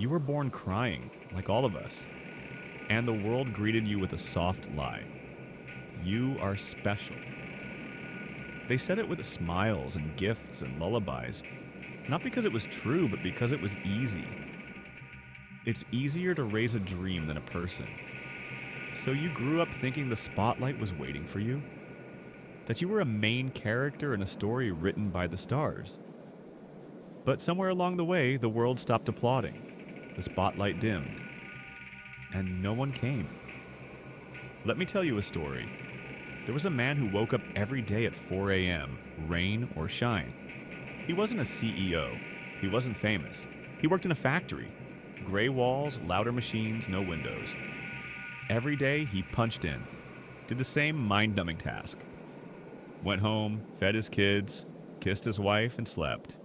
You were born crying, like all of us, and the world greeted you with a soft lie. You are special. They said it with smiles and gifts and lullabies, not because it was true, but because it was easy. It's easier to raise a dream than a person. So you grew up thinking the spotlight was waiting for you? That you were a main character in a story written by the stars? But somewhere along the way, the world stopped applauding. The spotlight dimmed. And no one came. Let me tell you a story. There was a man who woke up every day at 4 a.m., rain or shine. He wasn't a CEO. He wasn't famous. He worked in a factory. Gray walls, louder machines, no windows. Every day, he punched in, did the same mind-numbing task. Went home, fed his kids, kissed his wife, and slept.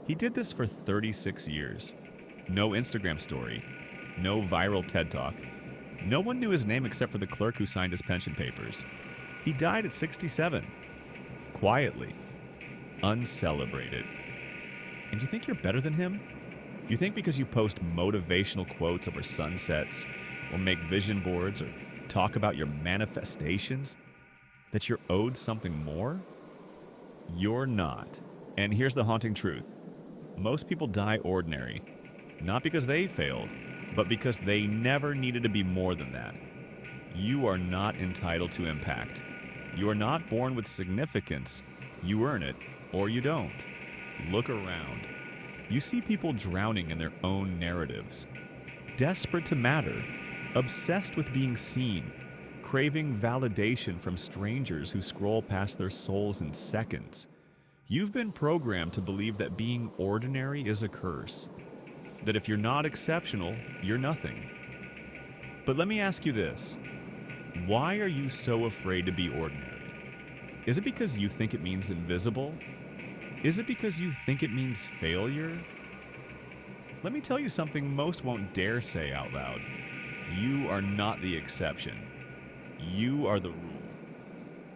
He did this for 36 years. No Instagram story. No viral TED Talk. No one knew his name except for the clerk who signed his pension papers. He died at 67. Quietly. Uncelebrated. And you think you're better than him? You think because you post motivational quotes over sunsets, or make vision boards, or talk about your manifestations, that you're owed something more? You're not. And here's the haunting truth. Most people die ordinary, not because they failed, but because they never needed to be more than that. You are not entitled to impact. You are not born with significance. You earn it, or you don't. Look around. You see people drowning in their own narratives, desperate to matter, obsessed with being seen, craving validation from strangers who scroll past their souls in seconds. You've been programmed to believe that being ordinary is a curse, that if you're not exceptional, you're nothing. But let me ask you this. Why are you so afraid to be ordinary? Is it because you think it means invisible? Is it because you think it means failure? Let me tell you something most won't dare say out loud. You are not the exception. You are the rule.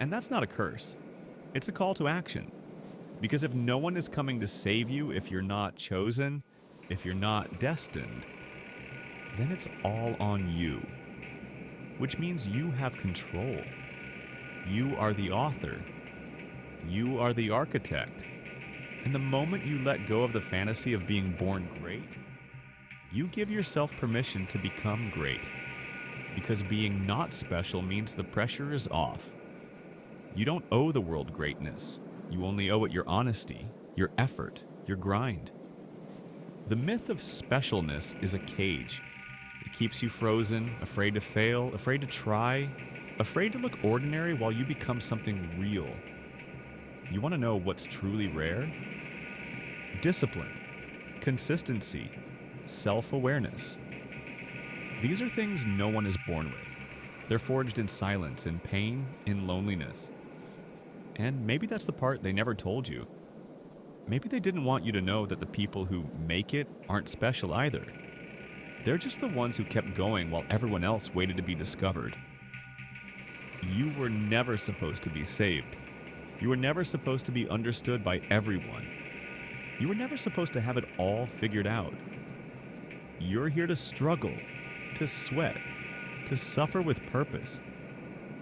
And that's not a curse. It's a call to action. Because if no one is coming to save you, if you're not chosen, if you're not destined, then it's all on you. Which means you have control. You are the author. You are the architect. And the moment you let go of the fantasy of being born great, you give yourself permission to become great. Because being not special means the pressure is off. You don't owe the world greatness. You only owe it your honesty, your effort, your grind. The myth of specialness is a cage. It keeps you frozen, afraid to fail, afraid to try, afraid to look ordinary while you become something real. You want to know what's truly rare? Discipline, consistency, self-awareness. These are things no one is born with. They're forged in silence, in pain, in loneliness. And maybe that's the part they never told you. Maybe they didn't want you to know that the people who make it aren't special either. They're just the ones who kept going while everyone else waited to be discovered. You were never supposed to be saved. You were never supposed to be understood by everyone. You were never supposed to have it all figured out. You're here to struggle, to sweat, to suffer with purpose,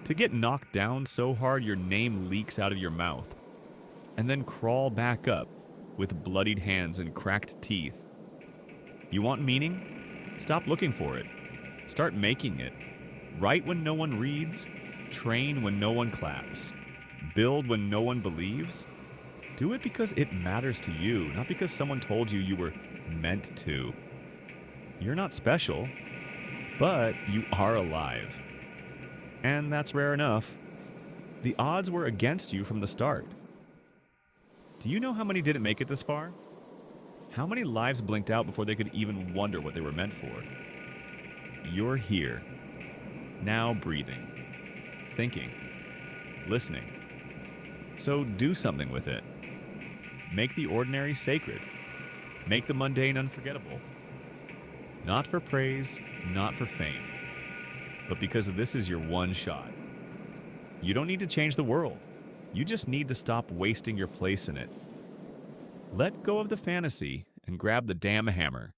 to get knocked down so hard your name leaks out of your mouth, and then crawl back up with bloodied hands and cracked teeth. You want meaning? Stop looking for it. Start making it. Write when no one reads. Train when no one claps. Build when no one believes. Do it because it matters to you, not because someone told you you were meant to. You're not special, but you are alive. And that's rare enough. The odds were against you from the start. Do you know how many didn't make it this far? How many lives blinked out before they could even wonder what they were meant for? You're here, now breathing, thinking, listening. So do something with it. Make the ordinary sacred. Make the mundane unforgettable. Not for praise, not for fame, but because this is your one shot. You don't need to change the world. You just need to stop wasting your place in it. Let go of the fantasy and grab the damn hammer.